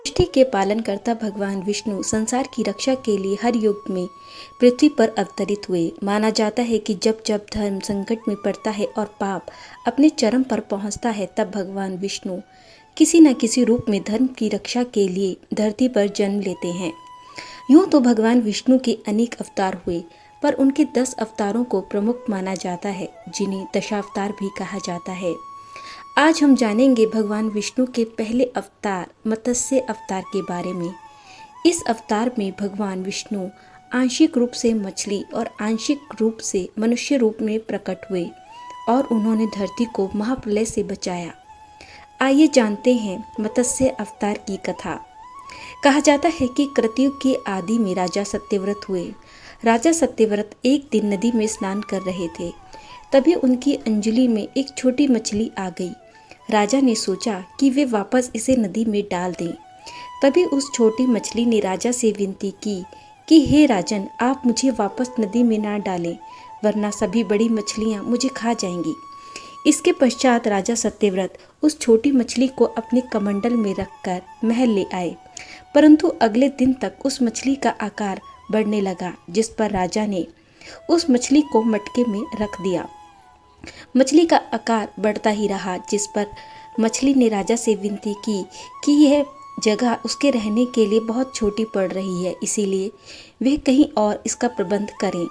सृष्टि के पालनकर्ता भगवान विष्णु संसार की रक्षा के लिए हर युग में पृथ्वी पर अवतरित हुए। माना जाता है कि जब जब धर्म संकट में पड़ता है और पाप अपने चरम पर पहुंचता है, तब भगवान विष्णु किसी न किसी रूप में धर्म की रक्षा के लिए धरती पर जन्म लेते हैं। यूं तो भगवान विष्णु के अनेक अवतार हुए, पर उनके 10 अवतारों को प्रमुख माना जाता है, जिन्हें दशावतार भी कहा जाता है। आज हम जानेंगे भगवान विष्णु के पहले अवतार मत्स्य अवतार के बारे में। इस अवतार में भगवान विष्णु आंशिक रूप से मछली और आंशिक रूप से मनुष्य रूप में प्रकट हुए और उन्होंने धरती को महाप्रलय से बचाया। आइए जानते हैं मत्स्य अवतार की कथा। कहा जाता है कि कृतयुग के आदि में राजा सत्यव्रत हुए। राजा सत्यव्रत एक दिन नदी में स्नान कर रहे थे। तभी उनकी अंजलि में एक छोटी मछली आ गई। राजा ने सोचा कि वे वापस इसे नदी में डाल दें। तभी उस छोटी मछली ने राजा से विनती की कि हे राजन, आप मुझे वापस नदी में ना डालें, वरना सभी बड़ी मछलियां मुझे खा जाएंगी। इसके पश्चात राजा सत्यव्रत उस छोटी मछली को अपने कमंडल में रखकर महल ले आए, परंतु अगले दिन तक उस मछली का आकार बढ़ने लगा, जिस पर राजा ने उस मछली को मटके में रख दिया। मछली का आकार बढ़ता ही रहा, जिस पर मछली ने राजा से विनती की कि यह जगह उसके रहने के लिए बहुत छोटी पड़ रही है, इसीलिए वे कहीं और इसका प्रबंध करें।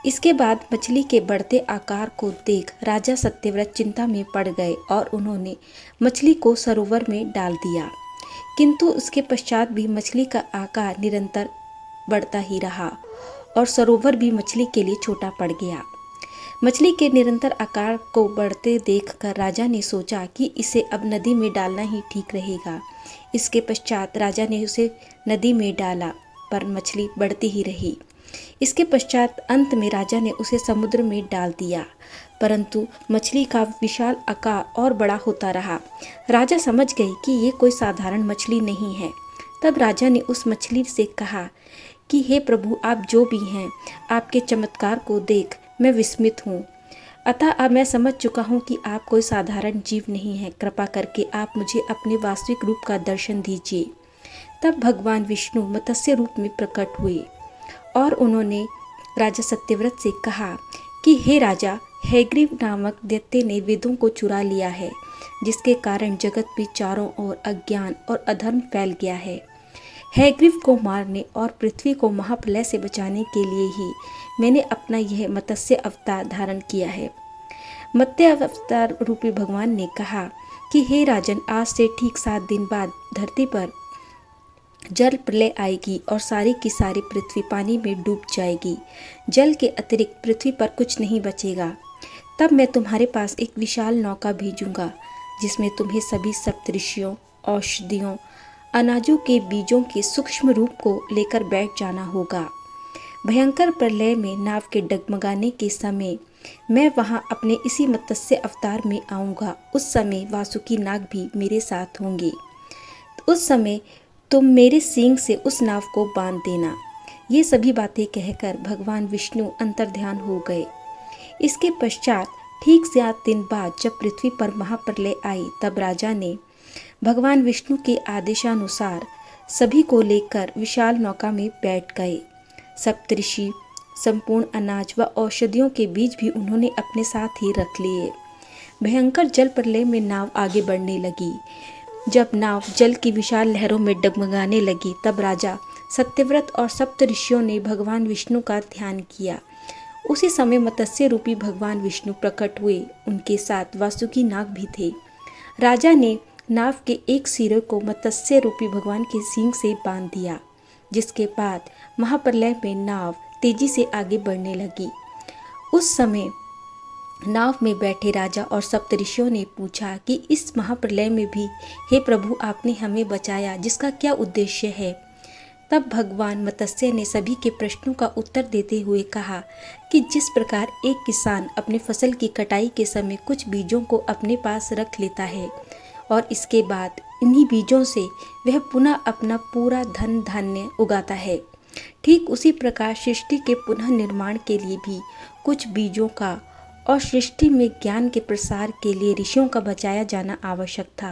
इसके बाद मछली के बढ़ते आकार को देख राजा सत्यव्रत चिंता में पड़ गए और उन्होंने मछली को सरोवर में डाल दिया। किंतु उसके पश्चात भी मछली का आकार निरंतर बढ़ता ही रहा और सरोवर भी मछली के लिए छोटा पड़ गया। मछली के निरंतर आकार को बढ़ते देखकर राजा ने सोचा कि इसे अब नदी में डालना ही ठीक रहेगा। इसके पश्चात राजा ने उसे नदी में डाला, पर मछली बढ़ती ही रही। इसके पश्चात अंत में राजा ने उसे समुद्र में डाल दिया, परंतु मछली का विशाल आकार और बड़ा होता रहा। राजा समझ गए कि ये कोई साधारण मछली नहीं है। तब राजा ने उस मछली से कहा कि हे प्रभु, आप जो भी हैं, आपके चमत्कार को देख मैं विस्मित हूँ। अतः अब मैं समझ चुका हूँ कि आप कोई साधारण जीव नहीं हैं। कृपा करके आप मुझे अपने वास्तविक रूप का दर्शन दीजिए। तब भगवान विष्णु मत्स्य रूप में प्रकट हुए और उन्होंने राजा सत्यव्रत से कहा कि हे राजा, हैग्रीव नामक दैत्य ने वेदों को चुरा लिया है, जिसके कारण जगत में चारों ओर अज्ञान और अधर्म फैल गया है। हैग्रीव को मारने और पृथ्वी को महाप्रलय से बचाने के लिए ही मैंने अपना यह मत्स्य अवतार धारण किया है। मत्स्य अवतार रूपी भगवान ने कहा कि हे राजन, आज से ठीक 7 दिन बाद धरती पर जल प्रलय आएगी और सारी की सारी पृथ्वी पानी में डूब जाएगी। जल के अतिरिक्त पृथ्वी पर कुछ नहीं बचेगा। तब मैं तुम्हारे पास एक विशाल नौका भेजूंगा, जिसमें तुम्हें सभी सप्तऋषियों, औषधियों, अनाजों के बीजों के सूक्ष्म रूप को लेकर बैठ जाना होगा। भयंकर प्रलय में नाव के डगमगाने के समय मैं वहां अपने इसी मत्स्य अवतार में आऊँगा। उस समय वासुकी नाग भी मेरे साथ होंगे। उस समय तुम मेरे सींग से उस नाव को बांध देना। ये सभी बातें कहकर भगवान विष्णु अंतर्ध्यान हो गए। इसके पश्चात ठीक 7 दिन बाद जब पृथ्वी पर महाप्रलय आई, तब राजा ने भगवान विष्णु के आदेशानुसार सभी को लेकर विशाल नौका में बैठ गए। सप्तऋषि, संपूर्ण अनाज व औषधियों के बीज भी उन्होंने अपने साथ ही रख लिए। भयंकर जल प्रलय में नाव आगे बढ़ने लगी। जब नाव जल की विशाल लहरों में डगमगाने लगी, तब राजा सत्यव्रत और सप्तऋषियों ने भगवान विष्णु का ध्यान किया। उसी समय मत्स्य रूपी भगवान विष्णु प्रकट हुए। उनके साथ वासुकी नाग भी थे। राजा ने नाव के एक सिरे को मत्स्य रूपी भगवान के सींग से बांध दिया, जिसके बाद महाप्रलय में नाव तेजी से आगे बढ़ने लगी। उस समय नाव में बैठे राजा और सप्तऋषियों ने पूछा कि इस महाप्रलय में भी हे प्रभु, आपने हमें बचाया, जिसका क्या उद्देश्य है? तब भगवान मत्स्य ने सभी के प्रश्नों का उत्तर देते हुए कहा कि जिस प्रकार एक किसान अपने फसल की कटाई के समय कुछ बीजों को अपने पास रख लेता है और इसके बाद इन्हीं बीजों से वह पुनः अपना पूरा धन धान्य उगाता है, ठीक उसी प्रकार सृष्टि के पुनः निर्माण के लिए भी कुछ बीजों का और सृष्टि में ज्ञान के प्रसार के लिए ऋषियों का बचाया जाना आवश्यक था,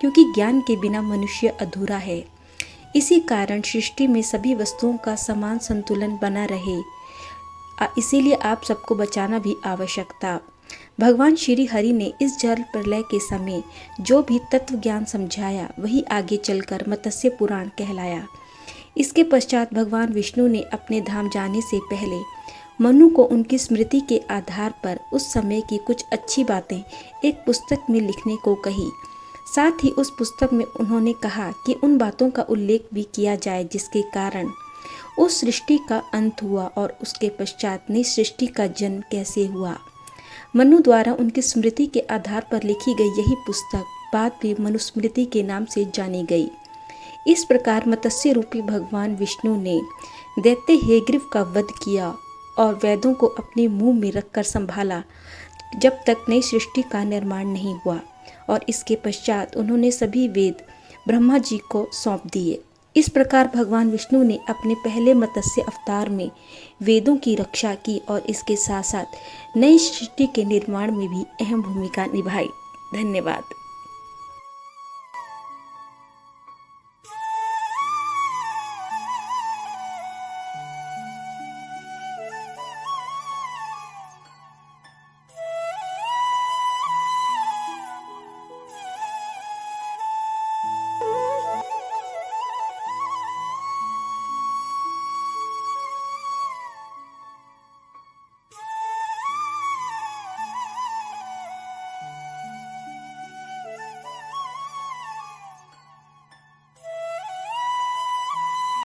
क्योंकि ज्ञान के बिना मनुष्य अधूरा है। इसी कारण सृष्टि में सभी वस्तुओं का समान संतुलन बना रहे, इसीलिए आप सबको बचाना भी आवश्यक था। भगवान श्री हरि ने इस जल प्रलय के समय जो भी तत्व ज्ञान समझाया वही आगे चलकर मत्स्य पुराण कहलाया। इसके पश्चात भगवान विष्णु ने अपने धाम जाने से पहले मनु को उनकी स्मृति के आधार पर उस समय की कुछ अच्छी बातें एक पुस्तक में लिखने को कही। साथ ही उस पुस्तक में उन्होंने कहा कि उन बातों का उल्लेख भी किया जाए जिसके कारण उस सृष्टि का अंत हुआ और उसके पश्चात नई सृष्टि का जन्म कैसे हुआ। मनु द्वारा उनकी स्मृति के आधार पर लिखी गई यही पुस्तक बाद में मनुस्मृति के नाम से जानी गई। इस प्रकार मत्स्य रूपी भगवान विष्णु ने दैत्य हेग्रीव का वध किया और वेदों को अपने मुंह में रखकर संभाला जब तक नई सृष्टि का निर्माण नहीं हुआ, और इसके पश्चात उन्होंने सभी वेद ब्रह्मा जी को सौंप दिए। इस प्रकार भगवान विष्णु ने अपने पहले मत्स्य अवतार में वेदों की रक्षा की और इसके साथ साथ नई सृष्टि के निर्माण में भी अहम भूमिका निभाई। धन्यवाद।